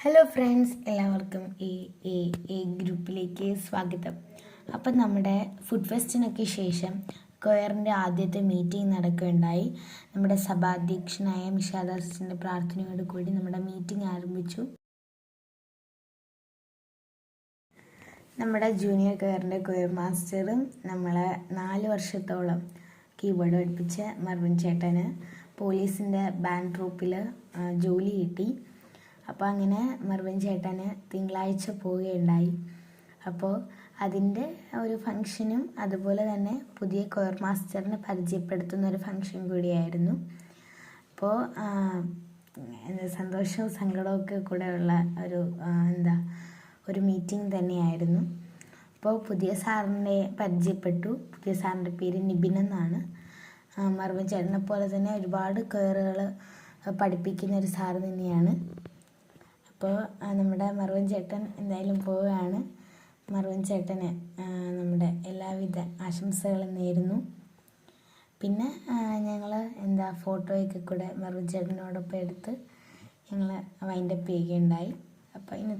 Hello friends, എല്ലാവർക്കും ഈ ഗ്രൂപ്പിലേക്ക് സ്വാഗതം. അപ്പം നമ്മുടെ ഫുഡ് ഫെസ്റ്റിനൊക്കെ ശേഷം കൊയറിൻ്റെ ആദ്യത്തെ മീറ്റിംഗ് നടക്കുകയുണ്ടായി. നമ്മുടെ സഭാധ്യക്ഷനായ മിഷാദാസിൻ്റെ പ്രാർത്ഥനയോട് കൂടി നമ്മുടെ മീറ്റിംഗ് ആരംഭിച്ചു. നമ്മുടെ ജൂനിയർ കൊയറിൻ്റെ കൊയർ മാസ്റ്ററും നമ്മളെ 4 വർഷത്തോളം കീബോർഡ് പഠിപ്പിച്ച മർവിൻ ചേട്ടന് പോലീസിൻ്റെ ബാൻഡ് ട്രൂപ്പിൽ ജോലി കിട്ടി. അപ്പോൾ അങ്ങനെ മർവിൻ ചേട്ടന് തിങ്കളാഴ്ച പോവുകയുണ്ടായി. അപ്പോൾ അതിൻ്റെ ഒരു ഫംഗ്ഷനും അതുപോലെ തന്നെ പുതിയ കൊയർ മാസ്റ്ററിനെ പരിചയപ്പെടുത്തുന്ന ഒരു ഫംഗ്ഷൻ കൂടിയായിരുന്നു. അപ്പോൾ സന്തോഷവും സങ്കടമൊക്കെ കൂടെ ഉള്ള ഒരു മീറ്റിംഗ് തന്നെയായിരുന്നു. അപ്പോൾ പുതിയ സാറിനെ പരിചയപ്പെട്ടു. പുതിയ സാറിൻ്റെ പേര് നിബിൻ എന്നാണ്. മർവിൻ ചേട്ടനെ പോലെ തന്നെ ഒരുപാട് കൊയറുകൾ പഠിപ്പിക്കുന്ന ഒരു സാറ് തന്നെയാണ്. അപ്പോൾ നമ്മുടെ മർവിൻ ചേട്ടൻ എന്തായാലും പോവുകയാണ്. മർവിൻ ചേട്ടന് നമ്മുടെ എല്ലാവിധ ആശംസകളും നേരുന്നു. പിന്നെ ഞങ്ങൾ ഫോട്ടോയൊക്കെ കൂടെ മർവിൻ ചേട്ടനോടൊപ്പം എടുത്ത് ഞങ്ങൾ വൈൻഡപ്പ് ചെയ്യുകയുണ്ടായി. അപ്പോൾ ഇന്നത്തെ